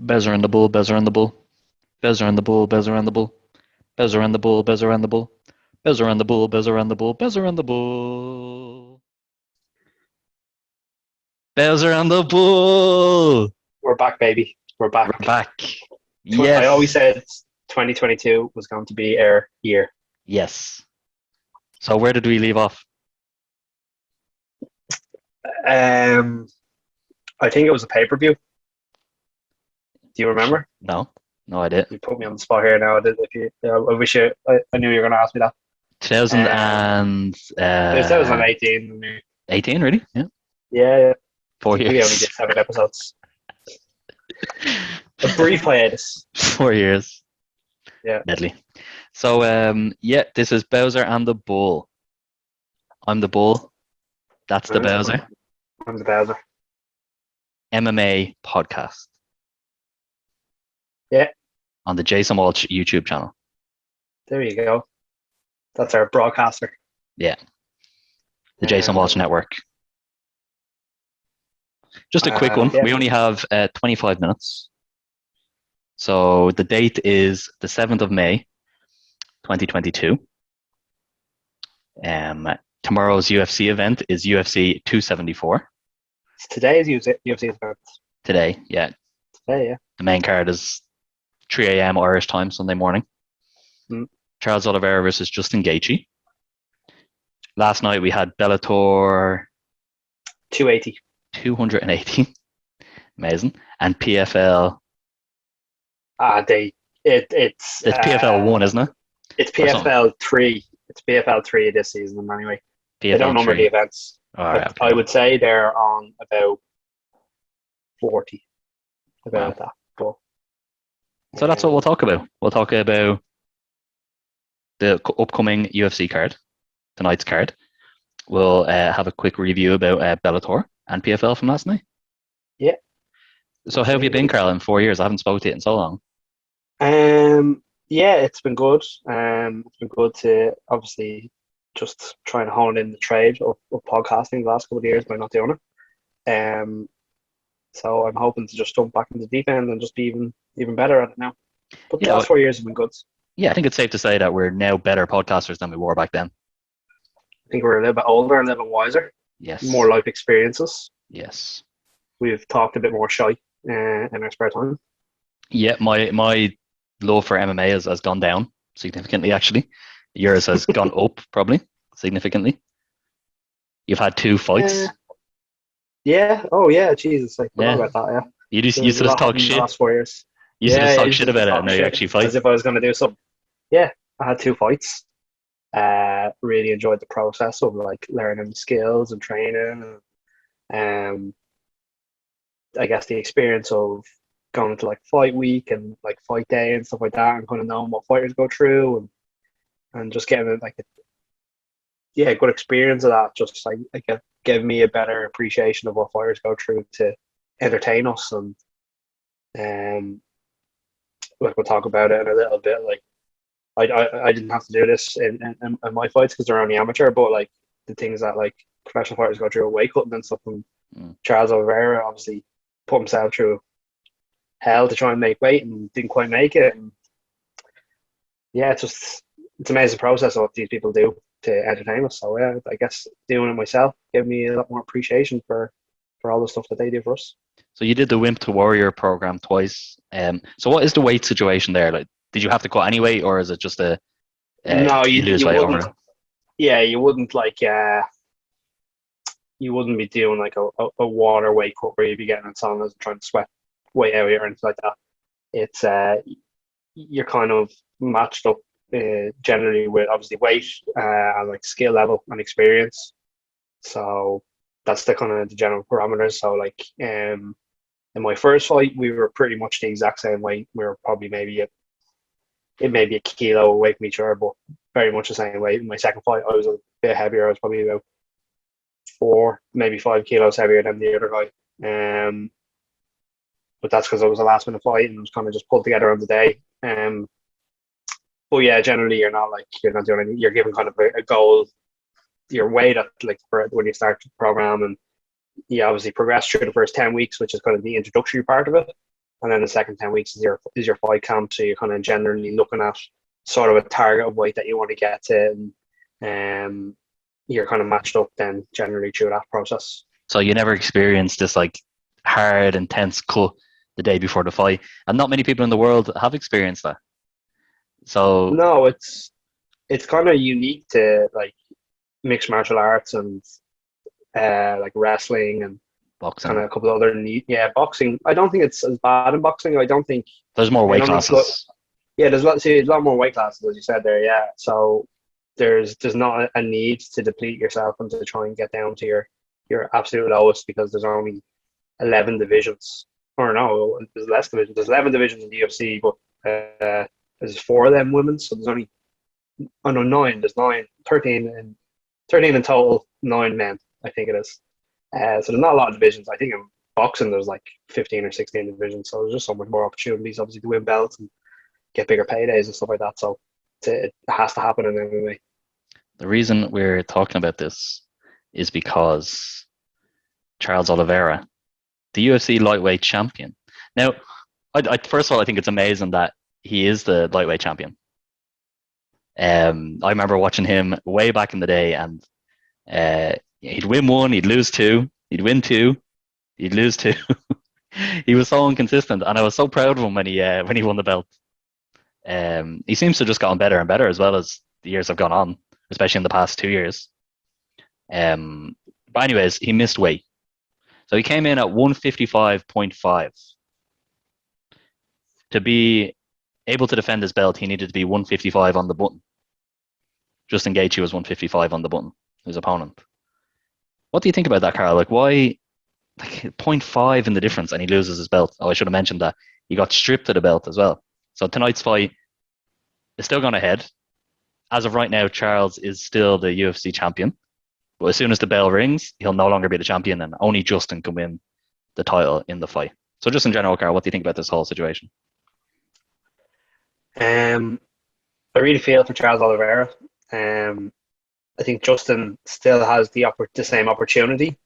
Bezer and the bull, Bezer and the bull, Bezer and the bull, Bezer and the bull, Bezer and the bull, Bezer and the bull, Bezer and the bull, Bezer and the bull, Bezer and the bull, Bezer and the bull. We're back, baby. We're back. We're back. I always Yes. said 2022 was going to be our year. Yes. So where did we leave off? I think it was a pay-per-view. Do you remember? No, idea. You put me on the spot here now. I wish I knew you were going to ask me that. 2018. 18, really? Yeah. Yeah. 4 years. We only did 7 episodes. A brief hiatus. 4 years. Yeah. Deadly. So, this is Bowser and the Bull. I'm the Bull. That's the Bowser. I'm the Bowser. MMA podcast. Yeah. On the Jason Walsh YouTube channel. There you go. That's our broadcaster. Yeah. The Jason Walsh Network. Just a quick one. Yeah. We only have 25 minutes. So the date is the 7th of May, 2022. Tomorrow's UFC event is UFC 274. It's today's UFC event. Today, yeah. Today, yeah. The main card is 3 a.m. Irish time, Sunday morning. Charles Oliveira versus Justin Gaethje. Last night we had Bellator 280. Amazing. And PFL. It's PFL 1, isn't it? It's PFL 3. It's PFL 3 this season anyway. PFL they don't number 3. The events. Right, okay. I would say they're on about 40. About that. But, so that's what we'll talk about. We'll talk about the upcoming UFC card, tonight's card. We'll have a quick review about Bellator and PFL from last night. Yeah. So how have you been, Carl, in 4 years? I haven't spoken to you in so long. Yeah, it's been good. It's been good to obviously just try and hone in the trade of podcasting the last couple of years by not doing it. So I'm hoping to just jump back into the deep end and just be even better at it now. But the last 4 years have been good. Yeah, I think it's safe to say that we're now better podcasters than we were back then. I think we're a little bit older, a little bit wiser. Yes. More life experiences. Yes. We've talked a bit more shy in our spare time. Yeah, my love for MMA has gone down significantly, actually. Yours has gone up, probably, significantly. You've had 2 fights. Yeah. Oh, yeah. Jesus. I forgot about that, yeah. You used to just talk shit. The last 4 years. You used to just talk shit about it, and now you actually fight. As if I was going to do something. Yeah, I had 2 fights. Really enjoyed the process of like learning skills and training. I guess the experience of going into like fight week and like fight day and stuff like that, and kind of knowing what fighters go through and just getting like a good experience of that. Just like gave me a better appreciation of what fighters go through to entertain us, and like we'll talk about it in a little bit. Like I didn't have to do this in my fights because they're only amateur, but like the things that like professional fighters go through with weight cutting and stuff. And Charles Oliveira obviously put himself through hell to try and make weight and didn't quite make it. And yeah, it's an amazing process of what these people do to entertain us. So yeah, I guess doing it myself gave me a lot more appreciation for all the stuff that they do for us. So you did the Wimp to Warrior program twice. So what is the weight situation there? Like, did you have to cut any weight, or is it just no? You lose weight wouldn't. over? Yeah, you wouldn't like. You wouldn't be doing like a water weight cut where you'd be getting in saunas and trying to sweat weight out or anything like that. It's you're kind of matched up generally with obviously weight and like skill level and experience. So that's the kind of the general parameters. So like in my first fight, we were pretty much the exact same weight. We were probably maybe a kilo away from each other, but very much the same weight. In my second fight, I was a bit heavier. I was probably about 4, maybe 5 kilos heavier than the other guy. But that's because it was a last minute fight and it was kind of just pulled together on the day. But yeah, generally you're not doing anything. You're given kind of a goal, your weight at like for when you start the program, and you obviously progress through the first 10 weeks, which is kind of the introductory part of it. and then the second 10 weeks is your fight camp. So you're kind of generally looking at sort of a target of weight that you want to get to, and you're kind of matched up then generally through that process. So you never experienced this like hard, intense cut the day before the fight, and not many people in the world have experienced that. So No, it's kind of unique to like mixed martial arts and like wrestling and kind of boxing, a couple of other boxing. I don't think it's as bad in boxing. there's more I weight don't think classes. yeah, there's a lot more weight classes as you said there. Yeah, so there's not a need to deplete yourself and to try and get down to your absolute lowest because there's only 11 divisions. Or no, there's less divisions. There's 11 divisions in the UFC, but there's four of them women, so there's only oh no nine. There's nine, 13 in total, nine men. I think it is. So there's not a lot of divisions. I think in boxing there's like 15 or 16 divisions, so there's just so much more opportunities, obviously, to win belts and get bigger paydays and stuff like that. So it has to happen in MMA. The reason we're talking about this is because Charles Oliveira, the UFC lightweight champion. Now, first of all, I think it's amazing that he is the lightweight champion. I remember watching him way back in the day, and he'd win one, he'd lose two, he'd win two, he'd lose two. He was so inconsistent, and I was so proud of him when he won the belt. He seems to have just gotten better and better as well as the years have gone on, especially in the past 2 years. But anyways, he missed weight. So he came in at 155.5. To be able to defend his belt, he needed to be 155 on the button. Justin Gaethje was 155 on the button, his opponent. What do you think about that, Carl? Like, why, like, 0.5 in the difference and he loses his belt? Oh, I should have mentioned that. He got stripped of the belt as well. So tonight's fight is still going ahead. As of right now, Charles is still the UFC champion. But as soon as the bell rings, he'll no longer be the champion, and only Justin can win the title in the fight. So just in general, Carl, what do you think about this whole situation? I really feel for Charles Oliveira. I think Justin still has the same opportunity,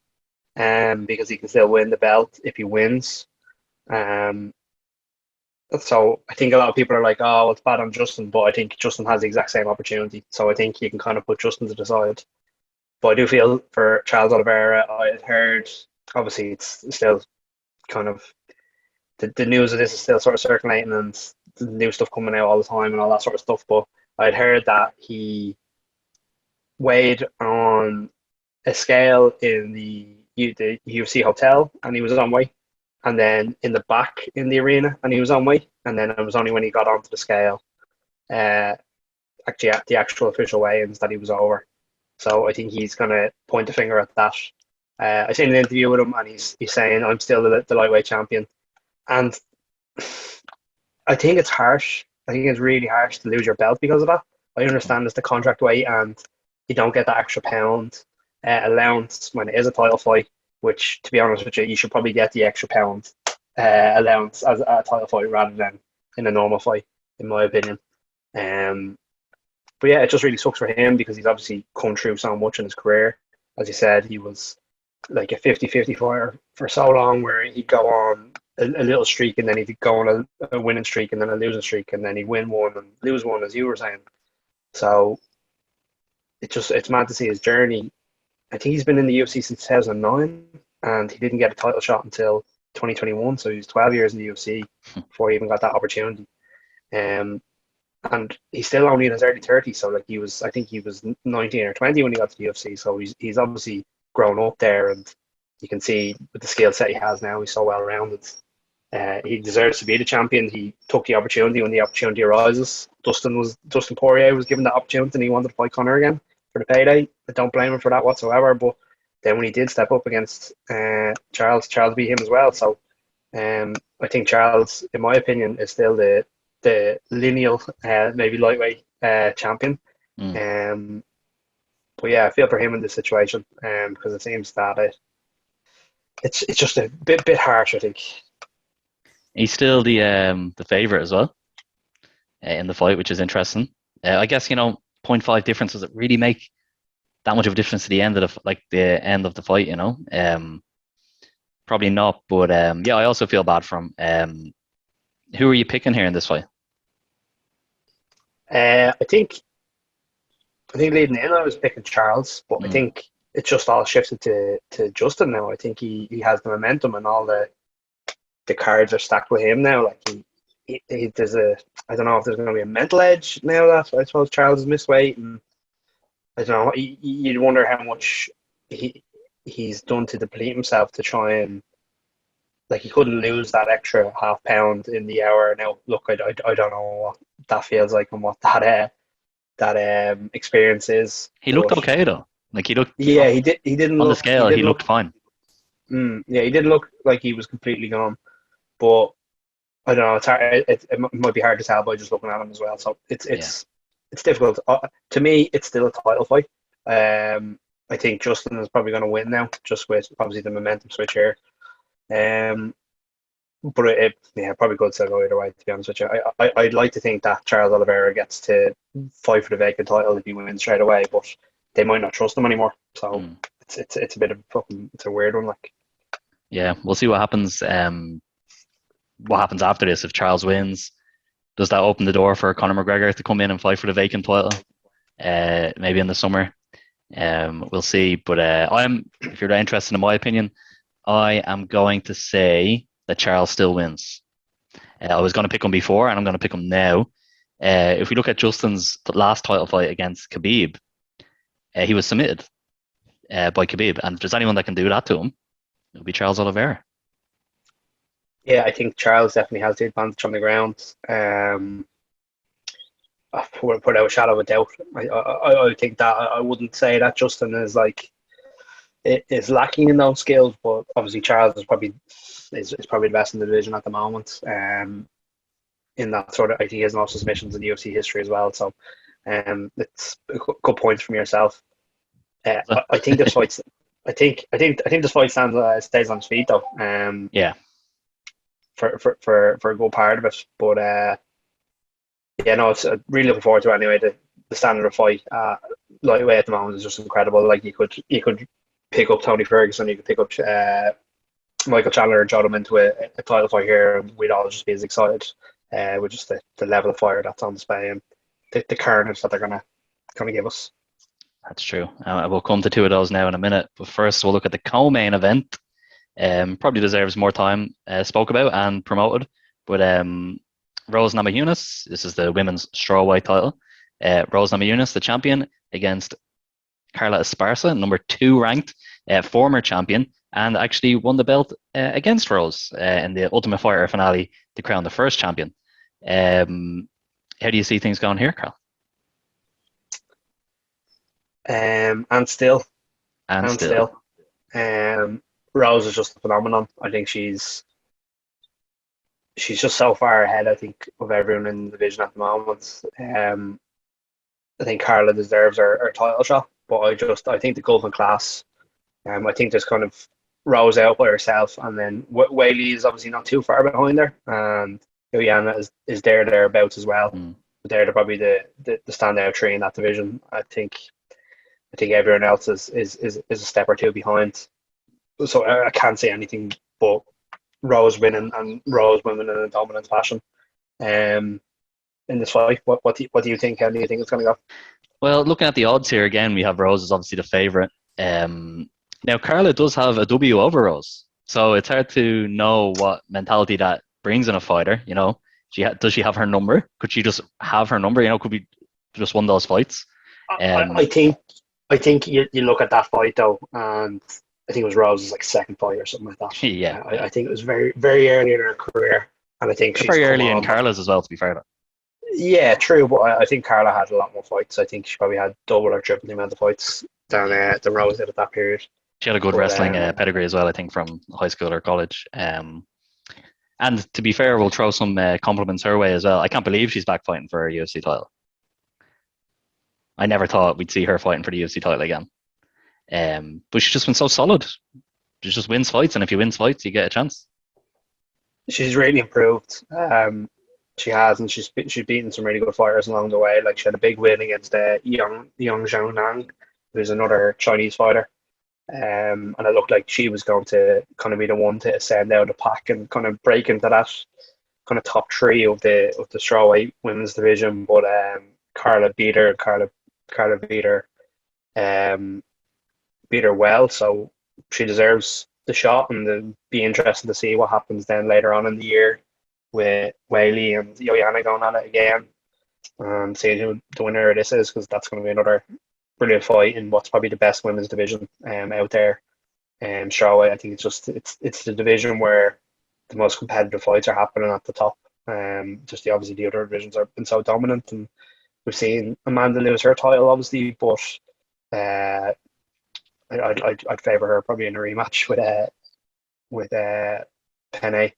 because he can still win the belt if he wins. Um, so I think a lot of people are like, "Oh, it's bad on Justin," but I think Justin has the exact same opportunity. So I think you can kind of put Justin to the side. But I do feel for Charles Oliveira. I had heard, obviously, it's still kind of the news of this is still sort of circulating and the new stuff coming out all the time and all that sort of stuff. But I'd heard that he weighed on a scale in the UFC hotel and he was on weight, and then in the back in the arena and he was on weight, and then it was only when he got onto the scale, actually at the actual official weigh-ins, that he was over. So I think he's going to point the finger at that. I seen an interview with him and he's saying, "I'm still the lightweight champion," and I think it's harsh. I think it's really harsh to lose your belt because of that. I understand it's the contract weight and you don't get that extra pound allowance when it is a title fight, which, to be honest with you, you should probably get the extra pound allowance as a title fight rather than in a normal fight, in my opinion. But yeah, it just really sucks for him because he's obviously come through so much in his career. As you said, he was like a 50-50 fighter for so long, where he'd go on a little streak and then he'd go on a winning streak and then a losing streak and then he'd win one and lose one, as you were saying. So it's mad to see his journey. I think he's been in the UFC since 2009 and he didn't get a title shot until 2021. So he was 12 years in the UFC before he even got that opportunity. And he's still only in his early 30s. So like I think he was 19 or 20 when he got to the UFC. So he's obviously grown up there, and you can see with the skill set he has now, he's so well rounded. He deserves to be the champion. He took the opportunity when the opportunity arises. Dustin Poirier was given that opportunity and he wanted to fight Conor again for the payday. I don't blame him for that whatsoever. But then when he did step up against Charles beat him as well. So I think Charles, in my opinion, is still the lineal, maybe lightweight champion. Mm. But yeah, I feel for him in this situation, because it seems that it's just a bit harsh, I think. He's still the favorite as well in the fight, which is interesting. I guess 0.5 difference does it really make that much of a difference to the end of the end of the fight? Probably not. But yeah, I also feel bad for him. Who are you picking here in this fight? I think leading in, I was picking Charles, but I Mm. think it's just all shifted to Justin now. I think he has the momentum and all the cards are stacked with him now. Like there's a I don't know if there's going to be a mental edge now that I suppose Charles has missed weight, and I don't know. You'd wonder how much he's done to deplete himself to try and like he couldn't lose that extra half pound in the hour. Now look, I don't know what that feels like and what that experience is, He looked but okay though. Like he looked yeah, he didn't on the look he scale. He didn't looked look fine. yeah, he didn't look like he was completely gone, but I don't know. It's hard. It might be hard to tell by just looking at him as well. So Yeah. it's difficult. To me, it's still a title fight. I think Justin is probably going to win now, just with obviously the momentum switch here. Um, but yeah, probably could go either way. To be honest with you, I'd like to think that Charles Oliveira gets to fight for the vacant title if he wins straight away, but they might not trust him anymore. So Mm. it's a bit of a fucking it's a weird one. Like Yeah. We'll see what happens. What happens after this if Charles wins? Does that open the door for Conor McGregor to come in and fight for the vacant title? Maybe in the summer. We'll see. But if you're interested in my opinion, I am going to say that Charles still wins. I was going to pick him before, and I'm going to pick him now. If we look at Justin's last title fight against Khabib, he was submitted by Khabib, and if there's anyone that can do that to him, it'll be Charles Oliveira. yeah, I think Charles definitely has the advantage on the ground. Without a shadow of a doubt. I think that I wouldn't say that Justin is like is lacking in those skills, but obviously Charles is probably the best in the division at the moment. In that sort of, I think he has no submissions in the UFC history as well. So, it's a good point from yourself. I think this fight, I think this fight stays on its feet though. Yeah, For a good part of it, but yeah, no, it's really looking forward to it anyway. The standard of fight lightweight at the moment is just incredible. Like you could pick up Tony Ferguson, you could pick up Michael Chandler and jot him into a title fight here, and we'd all just be as excited with just the level of fire that's on display and the carnage that they're gonna give us. that's true. We'll come to two of those now in a minute. But first, we'll look at the co-main event. Probably deserves more time spoke about and promoted. But Rose Namajunas, this is the women's strawweight title. Rose Namajunas, the champion, against Carla Esparza, number 2 ranked, former champion, and actually won the belt against Rose in the Ultimate Fighter finale to crown the first champion. How do you see things going here, Carl? And still, And and still, still, um, Rose is just a phenomenon. I think she's just so far ahead. I think of everyone in the division at the moment. I think Carla deserves her title shot, but I think the Gulf class. I think there's kind of Rose out by herself, and then Whaley is obviously not too far behind her, and Joanna is thereabouts as well. mm, But they're probably the standout three in that division. I think everyone else is a step or two behind. So I can't say anything but Rose winning and Rose winning in a dominant fashion. Um, in this fight, what do you think? How do you think it's going to go? well, looking at the odds here again, we have Rose is obviously the favorite. Now, Carla does have a W over Rose, so it's hard to know what mentality that brings in a fighter. Does she have her number? Could she just have her number? Could be just one of those fights. I Um, think you look at that fight though, and I think it was Rose's like second fight or something like that. yeah, I think it was very very early in her career, and I think she's very come early in on. Carla's as well. To be fair, Yeah, true, but I think Carla had a lot more fights. I think she probably had double or triple the amount of fights than Rose did at that period. she had a good But wrestling pedigree as well. I think from high school or college. And to be fair, we'll throw some compliments her way as well. I can't believe she's back fighting for a UFC title. I never thought we'd see her fighting for the UFC title again. But she's just been so solid. She just wins fights, and if you win fights, you get a chance. she's really improved. She has, and she's beaten some really good fighters along the way. Like she had a big win against Yang Xiaonang, who's another Chinese fighter. And it looked like she was going to kind of be the one to ascend out of the pack and kind of break into kind of top three of the strawweight women's division, but Carla beat her. Carla um, beat her well, so she deserves the shot, and it'll be interesting to see what happens then later on in the year with Whaley and Joanna going at it again, and see who the winner of this is, because that's going to be another brilliant fight in what's probably the best women's division out there. Strawweight, I think it's the division where the most competitive fights are happening at the top. Just obviously the other divisions have been so dominant, and we've seen Amanda lose her title, obviously, but I'd favour her probably in a rematch with Penne.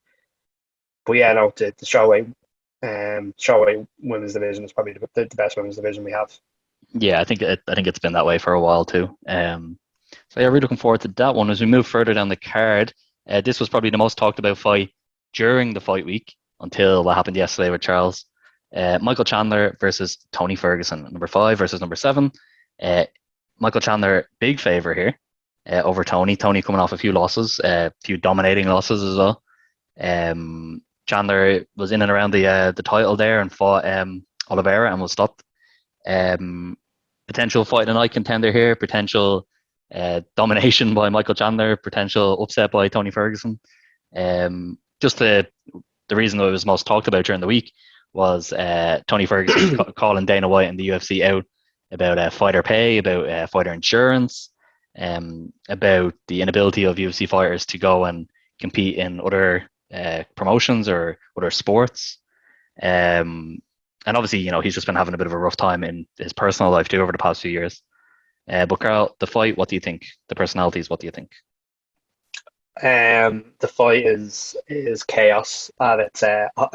But yeah, no, the strawweight women's division is probably the best women's division we have. Yeah, I think it's been that way for a while too. So yeah, really looking forward to that one. As we move further down the card, this was probably the most talked about fight during the fight week until what happened yesterday with Charles. Michael Chandler versus Tony Ferguson, number 5 versus number 7. Michael Chandler, big favor here over Tony. Tony coming off a few losses, a few dominating losses as well. Chandler was in and around the title there and fought Oliveira and was stopped. Potential fight of the night contender here, potential domination by Michael Chandler, potential upset by Tony Ferguson. Just the reason that it was most talked about during the week was Tony Ferguson calling Dana White and the UFC out about fighter pay, about fighter insurance, about the inability of UFC fighters to go and compete in other promotions or other sports. And obviously, he's just been having a bit of a rough time in his personal life too over the past few years. But Carl, the fight, what do you think? The personalities, what do you think? The fight is chaos at its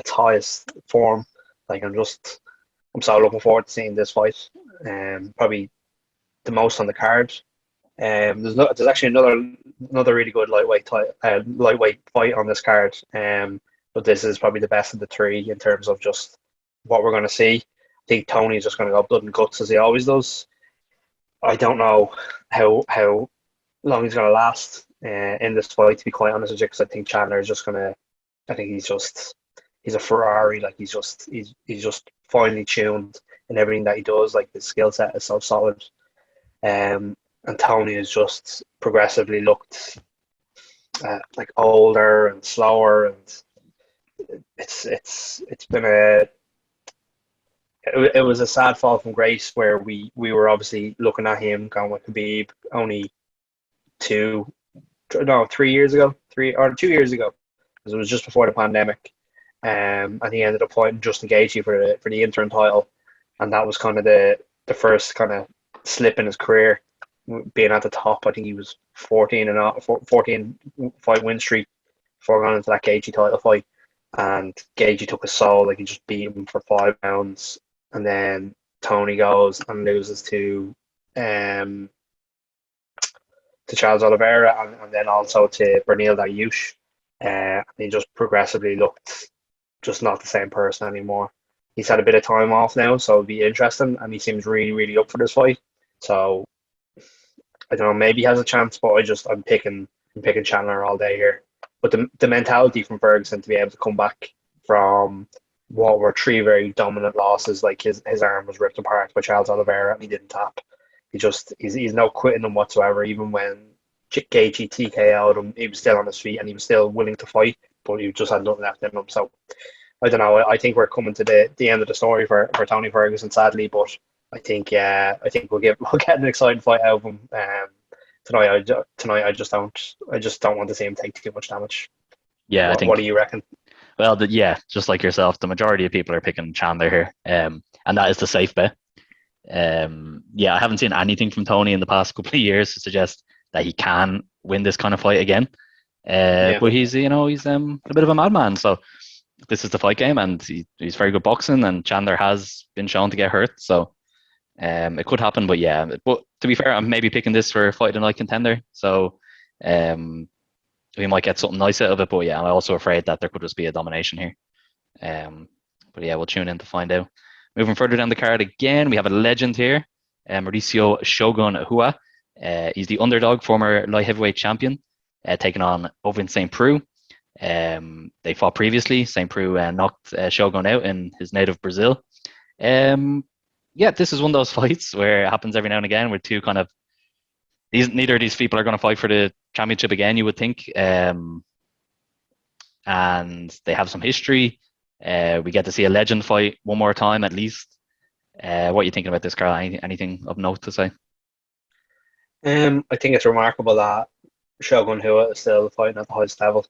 highest form. Like I'm so looking forward to seeing this fight. Probably the most on the card. There's actually another really good lightweight fight on this card. But this is probably the best of the three in terms of just what we're going to see. I think Tony's just going to go blood and guts as he always does. I don't know how long he's going to last in this fight, to be quite honest with you, because I think Chandler is just going to. I think he's a Ferrari. Like he's just finely tuned in everything that he does. Like his skill set is so solid. And Tony has just progressively looked like older and slower, and it's been it was a sad fall from grace where we were obviously looking at him going with Khabib only 3 years ago, 2 years ago, because it was just before the pandemic. And he ended up fighting Justin Gaethje for the interim title, and that was kind of the first kind of slip in his career, being at the top. I think he was 14 fight win streak before going into that Gaethje title fight, and Gaethje took a soul. Like he just beat him for 5 rounds, and then Tony goes and loses to Charles Oliveira, and then also to Bernil Dariush. He just progressively looked just not the same person anymore. He's had a bit of time off now, so it'll be interesting, and he seems really, really up for this fight. So I don't know, maybe he has a chance, but I'm picking Chandler all day here. But the mentality from Ferguson to be able to come back from what were 3 very dominant losses, like his arm was ripped apart by Charles Oliveira and he didn't tap. He's no quitting him whatsoever. Even when Gaethje TKO'd him, he was still on his feet and he was still willing to fight, but he just had nothing left in him. So I don't know. I think we're coming to the end of the story for Tony Ferguson, sadly, but I think we'll get an exciting fight out of him tonight. I just don't want to see him take too much damage. Yeah, what do you reckon? Well, just like yourself, the majority of people are picking Chandler here, and that is the safe bet. I haven't seen anything from Tony in the past couple of years to suggest that he can win this kind of fight again. But he's a bit of a madman, so this is the fight game, and he's very good boxing, and Chandler has been shown to get hurt, so it could happen. But yeah, but to be fair, I'm maybe picking this for fight of the night contender, so we might get something nice out of it. But yeah, I'm also afraid that there could just be a domination here. But yeah, we'll tune in to find out. Moving further down the card again, we have a legend here, Mauricio Shogun Hua. He's the underdog, former light heavyweight champion, taking on Ovince St. Preux. They fought previously. St. Preux knocked Shogun out in his native Brazil. Um, yeah, this is one of those fights where it happens every now and again with two kind of neither of these people are going to fight for the championship again, you would think. And they have some history. We get to see a legend fight one more time at least. What are you thinking about this, Carl? Anything of note to say? I think it's remarkable that Shogun Rua is still fighting at the highest level.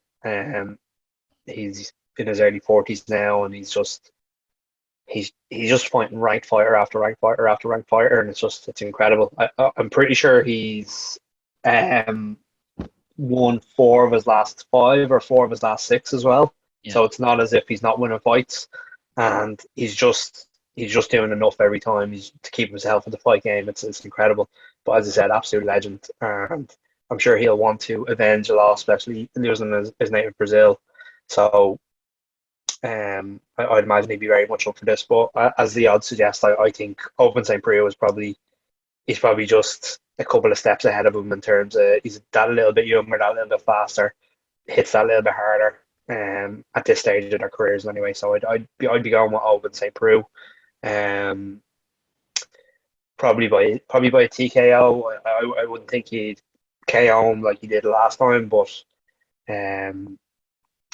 He's in his early 40s now, and he's just fighting ranked fighter after ranked fighter after ranked fighter, and it's incredible. I'm pretty sure he's um won 4 of his last 5 or 4 of his last 6 as well. Yeah. So it's not as if he's not winning fights, and he's just doing enough every time to keep himself in the fight game. It's incredible. But as I said, absolute legend, and I'm sure he'll want to avenge the loss, especially losing his native Brazil. So I'd imagine he'd be very much up for this. But as the odds suggest, I think Open St. Preux he's probably just a couple of steps ahead of him in terms of he's that little bit younger, that little bit faster, hits that little bit harder. At this stage of their careers anyway, so I'd be going with Open St. Preux. Um, probably by a TKO. I wouldn't think he'd KO him like he did last time, but um,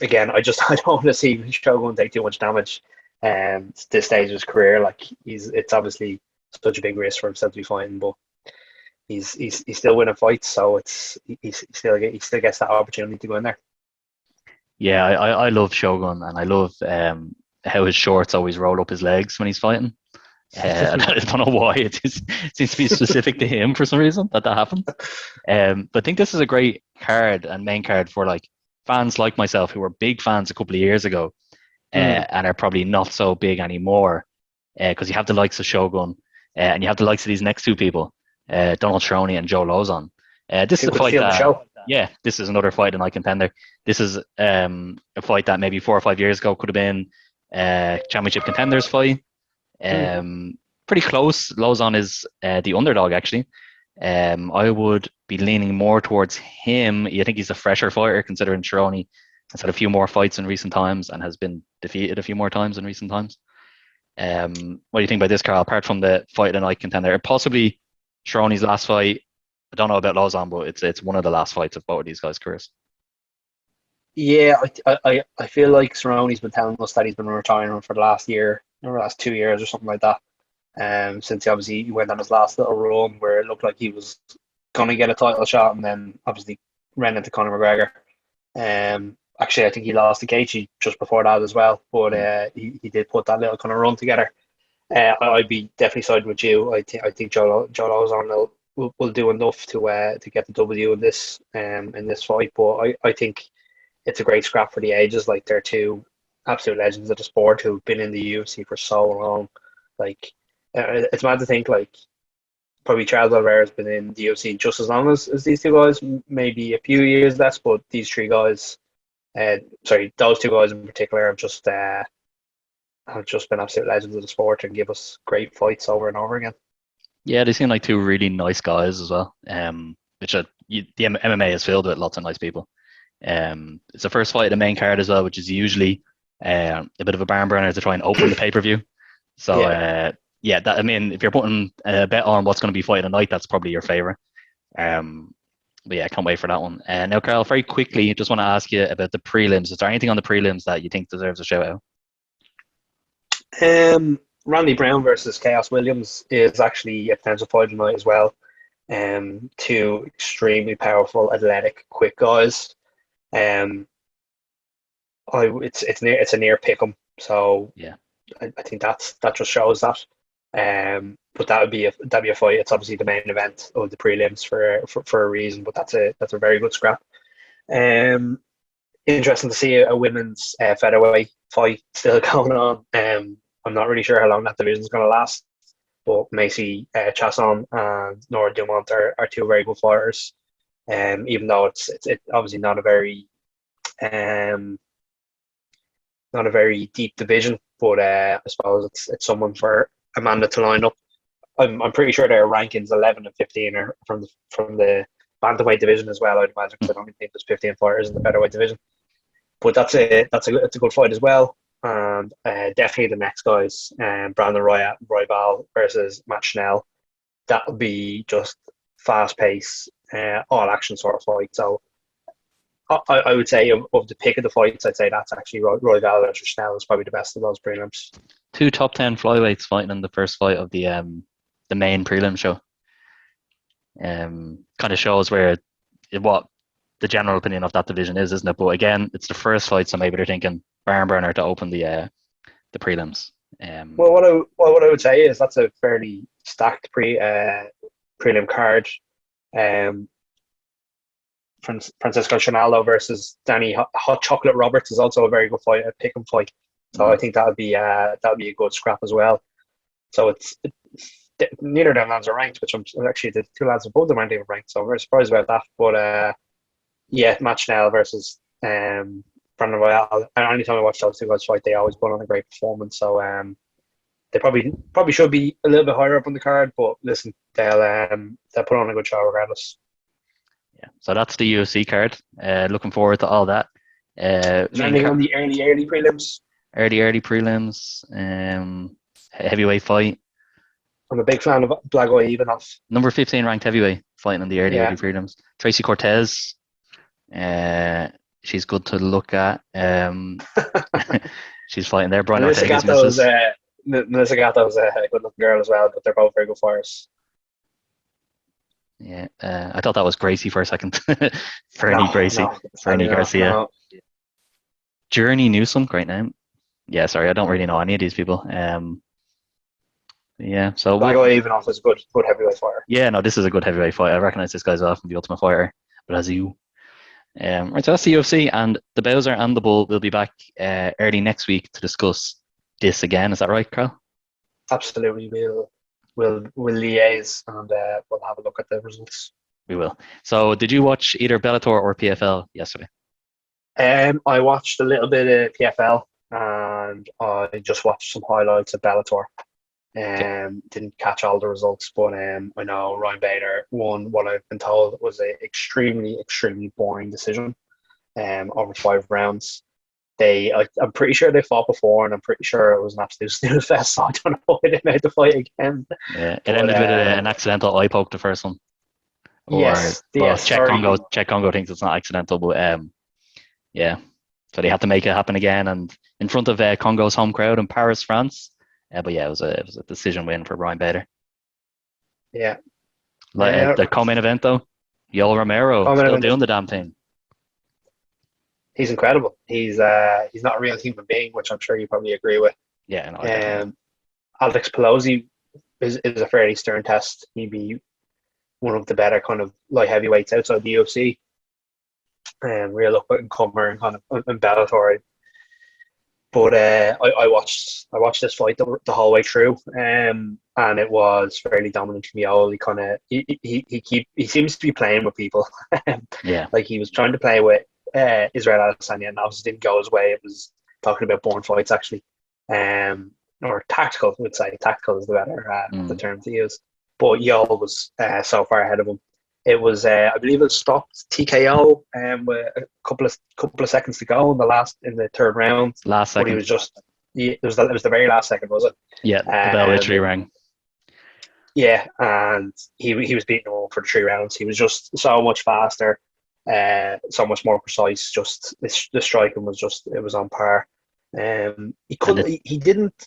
again, I don't want to see Shogun take too much damage. At this stage of his career, like it's obviously such a big risk for himself to be fighting, but he's still winning fights, so he still gets that opportunity to go in there. Yeah, I love Shogun, and I love how his shorts always roll up his legs when he's fighting. I don't know why it seems to be specific to him for some reason that happens. But I think this is a great card and main card for like fans like myself who were big fans a couple of years ago and are probably not so big anymore because you have the likes of Shogun and you have the likes of these next two people, Donald Cerrone and Joe Lozon. This is Who a could fight steal the show? yeah, this is another fight in I contender. This is a fight that maybe 4 or 5 years ago could have been a championship contenders fight. Pretty close. Lozon is the underdog, actually. I would be leaning more towards him. I think he's a fresher fighter, considering Cerrone has had a few more fights in recent times and has been defeated a few more times in recent times. What do you think about this, Carl? Apart from the fight of the night contender, possibly Cerrone's last fight. I don't know about Lozon, but it's one of the last fights of both of these guys' careers. Yeah, I feel like Cerrone's been telling us that he's been retiring for the last year or the last 2 years or something like that. Since he went on his last little run where it looked like he was going to get a title shot, and then obviously ran into Conor McGregor. Actually, I think he lost to Gaethje just before that as well, but he did put that little kind of run together. I'd be definitely siding with you. I think Joe Lozon will do enough to get the W in this fight, but I think it's a great scrap for the ages. Like they're two absolute legends of the sport who've been in the UFC for so long. Like it's mad to think like probably Charles Oliveira's been in the UFC just as long as these two guys, maybe a few years less, but these three guys, those two guys in particular have just been absolute legends of the sport and give us great fights over and over again. Yeah, they seem like two really nice guys as well. The MMA is filled with lots of nice people. It's the first fight of the main card as well, which is usually a bit of a barn burner to try and open the pay per view. So I mean, if you're putting a bet on what's going to be fight tonight, that's probably your favorite. But yeah, I can't wait for that one. Now, Carl, very quickly, just want to ask you about the prelims. Is there anything on the prelims that you think deserves a shout out? Randy Brown versus Chaos Williams is actually a potential fight tonight as well. Two extremely powerful, athletic, quick guys. It's a near pick 'em, so Yeah. I think that just shows that. But that'd be a fight. It's obviously the main event of the prelims for a reason, but that's a very good scrap. Interesting to see a women's featherweight fight still going on. I'm not really sure how long that division is going to last, but Macy Chasson and Nora Dumont are two very good fighters. Even though it's obviously not a very deep division, but I suppose it's someone for Amanda to line up. I'm pretty sure their rankings 11 and 15 are from the bantamweight division as well. I'd imagine because I don't think there's 15 fighters in the featherweight division. but that's a good fight as well. And definitely the next guys, Brandon Royval versus Matt Schnell. That would be just fast pace, all action sort of fight. So I would say of the pick of the fights, I'd say that's actually Royval versus Schnell is probably the best of those prelims. Two top 10 flyweights fighting in the first fight of the main prelim show. Kind of shows what the general opinion of that division is, isn't it? But again, it's the first fight, so maybe they're thinking barn burner to open the prelims. Well, what I would say is that's a fairly stacked prelim card. Um, Francisco Chanalo versus Danny Hot Chocolate Roberts is also a very good fight, a pick and fight. So I think that would be a good scrap as well. So it's neither of them lads are ranked, which I'm actually the two lads above them aren't even ranked. So I'm very surprised about that. But yeah, Matt Schnell versus Brandon Royale. And anytime I watch those two guys fight, they always put on a great performance. So they probably should be a little bit higher up on the card. But listen, they'll put on a good show regardless. Yeah, so that's the UFC card. Looking forward to all that. Is there anything on the early prelims? Early prelims. Heavyweight fight. I'm a big fan of Blagoy Ivanov. Number 15 ranked heavyweight fighting in the early prelims. Tracy Cortez. She's good to look at. She's fighting there. Brian Ortega's missus. Melissa Gatto's a good looking girl as well, but they're both very good fighters. Yeah, I thought that was Gracie for a second. Fernie Garcia. No. Journey Newsom, great name. Yeah, sorry, I don't really know any of these people. Yeah, so Blagoy Ivanov is a good heavyweight fighter. Yeah, no, this is a good heavyweight fight. I recognize this guy's off from the Ultimate Fighter, but as you. Right, so that's the UFC, and the Bowser and the Bull will be back early next week to discuss this again. Is that right, Carl? Absolutely, we'll liaise and we'll have a look at the results. We will. So, did you watch either Bellator or PFL yesterday? I watched a little bit of PFL and I just watched some highlights of Bellator. Didn't catch all the results, but I know Ryan Bader won what I've been told was an extremely, extremely boring decision over 5 rounds. I'm pretty sure they fought before, and I'm pretty sure it was an absolute snooze fest, so I don't know why they made the fight again. Yeah, it ended with an accidental eye poke, the first one. Yes. Czech Congo thinks it's not accidental, but yeah. So they had to make it happen again, and in front of Congo's home crowd in Paris, France. But yeah, it was a decision win for Ryan Bader. Yeah. The co-main event though, Yoel Romero still doing the damn thing. He's incredible. He's not a real human being, which I'm sure you probably agree with. Yeah, no. Alex Pelosi is a fairly stern test. He'd be one of the better kind of light heavyweights outside the UFC. Real up and comer and kind of in Bellator. But I watched this fight the whole way through, and it was fairly dominant from Yoel. He kind of he seems to be playing with people. Yeah, like he was trying to play with Israel Adesanya, and obviously didn't go his way. It was talking about born fights actually, or tactical. I would say tactical is the better the term to use. But Yoel was so far ahead of him. It was, I believe, it stopped TKO with a couple of seconds to go in the third round. Last second. But he was just, it was the very last second, was it? Yeah, the bell literally rang. Yeah, and he was beating him for the 3 rounds. He was just so much faster, so much more precise. Just the striking was it was on par. He didn't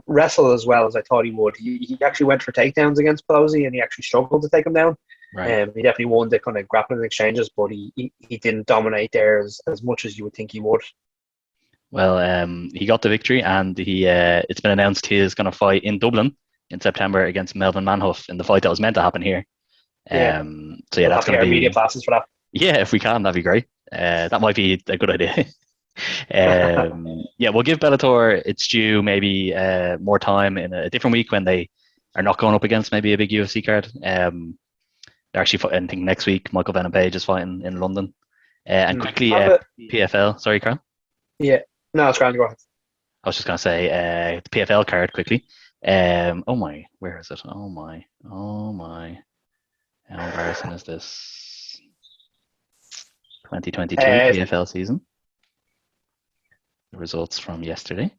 wrestle as well as I thought he would. He actually went for takedowns against Pelosi, and he actually struggled to take him down. Right. He definitely won the kind of grappling exchanges, but he didn't dominate there as much as you would think he would. Well, he got the victory, and it's been announced he is going to fight in Dublin in September against Melvin Manhoef in the fight that was meant to happen here. So yeah, that's going to be media classes for that. Yeah, if we can, that'd be great. That might be a good idea. Yeah, we'll give Bellator its due, maybe more time in a different week when they are not going up against maybe a big UFC card. They're actually fighting, I think next week, Michael Venom Page is fighting in London. And quickly, PFL. Sorry, Carl? Yeah, no, it's grand. Go ahead. I was just going to say the PFL card quickly. Oh my, where is it? Oh my. How embarrassing is this? 2022 PFL season. the results from yesterday.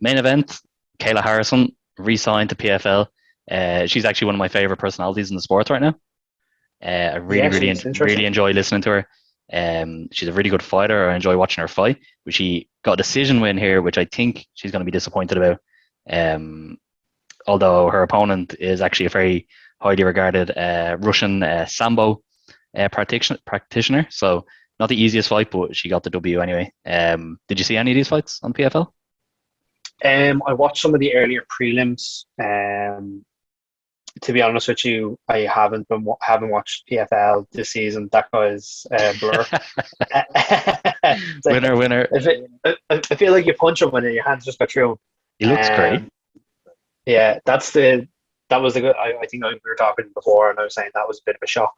Main event, Kayla Harrison re-signed to PFL. She's actually one of my favorite personalities in the sport right now. I really enjoy listening to her. She's a really good fighter. I enjoy watching her fight. But she got a decision win here, which I think she's going to be disappointed about. Although her opponent is actually a very highly regarded Russian Sambo practitioner. So not the easiest fight, but she got the W anyway. Did you see any of these fights on PFL? I watched some of the earlier prelims. To be honest with you, I haven't watched PFL this season. That guy's blur. Winner. I feel like you punch him and your hands just go through him. He looks great. Yeah, that was the good. I think we were talking before, and I was saying that was a bit of a shock.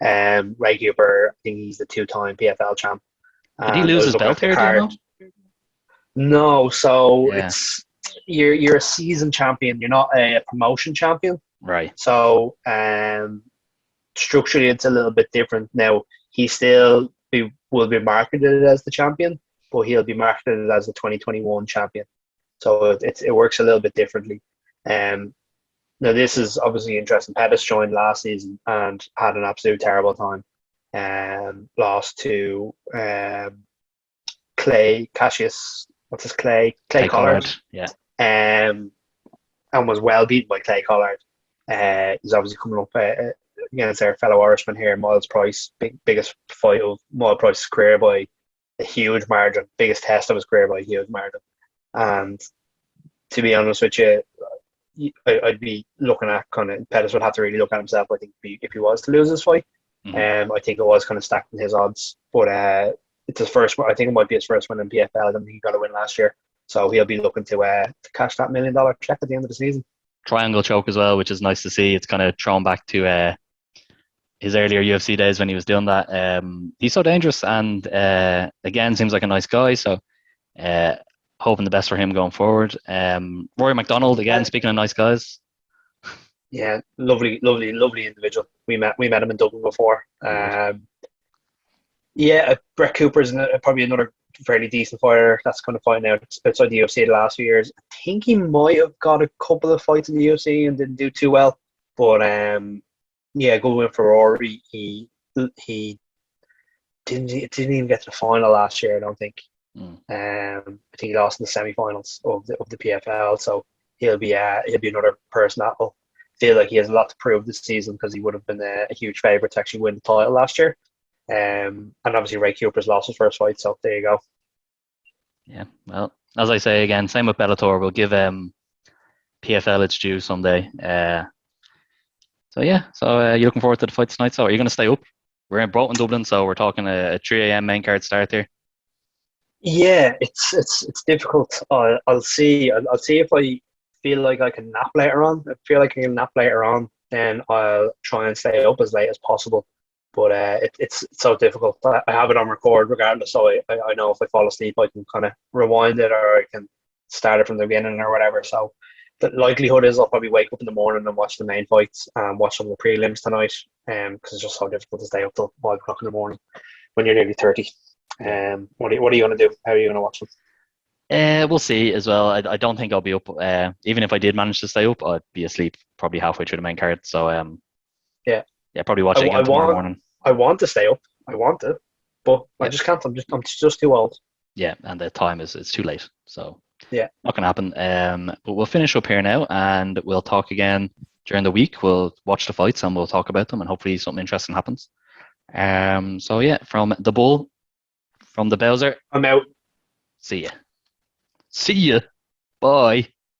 Ray Cooper, I think he's the 2-time PFL champ. Did he lose his belt here? Do you know? No, so Yeah. it's you're a season champion. You're not a promotion champion. Right. So structurally, it's a little bit different. Now, he still will be marketed as the champion, but he'll be marketed as the 2021 champion. So it works a little bit differently. Now, this is obviously interesting. Pettis joined last season and had an absolute terrible time. Lost to Clay Cassius. What's his Clay Collard. Yeah. And was well beaten by Clay Collard. He's obviously coming up against our fellow Irishman here, Miles Price, biggest fight of Miles Price's career by a huge margin, biggest test of his career by a huge margin. And to be honest with you, I'd be looking at Pettis would have to really look at himself, I think, if he was to lose this fight. Mm-hmm. I think it was kind of stacked in his odds, but it's his first. I think it might be his first win in PFL. I think he got a win last year, so he'll be looking to cash that $1 million check at the end of the season. Triangle choke as well, which is nice to see. It's kind of thrown back to his earlier UFC days when he was doing that. He's so dangerous, and again, seems like a nice guy. So hoping the best for him going forward. Rory McDonald, again, speaking of nice guys. Yeah, lovely individual. We met him in Dublin before. Brett Cooper's probably another fairly decent fighter that's kind of fighting out outside the UFC the last few years. I think he might have got a couple of fights in the UFC and didn't do too well. But good win for Rory. He didn't even get to the final last year, I don't think. I think he lost in the semi-finals of the PFL, so he'll be another person that will feel like he has a lot to prove this season, because he would have been a huge favourite to actually win the title last year. And obviously Ray Cooper's lost his first fight, so there you go. Yeah, well, as I say again, same with Bellator. We'll give PFL its due someday. So you're looking forward to the fight tonight. So are you going to stay up? We're both in Dublin, so we're talking a 3 a.m. main card start here. Yeah, it's difficult. I'll see. I'll see if I feel like I can nap later on. I feel like I can nap later on, then I'll try and stay up as late as possible. But it's so difficult. I have it on record regardless, so I know if I fall asleep, I can kind of rewind it, or I can start it from the beginning or whatever. So the likelihood is I'll probably wake up in the morning and watch the main fights and watch some of the prelims tonight, because it's just so difficult to stay up till 5 o'clock in the morning when you're nearly 30. What are you going to do? How are you going to watch them? We'll see as well. I don't think I'll be up. Even if I did manage to stay up, I'd be asleep probably halfway through the main card. So probably watch it again tomorrow morning. I want to stay up. I want to, but I just can't. I'm just too old. Yeah, and the time is it's too late. So not going to happen. But we'll finish up here now, and we'll talk again during the week. We'll watch the fights and we'll talk about them, and hopefully something interesting happens. From the Bull, from the Bowser, I'm out. See ya. Bye.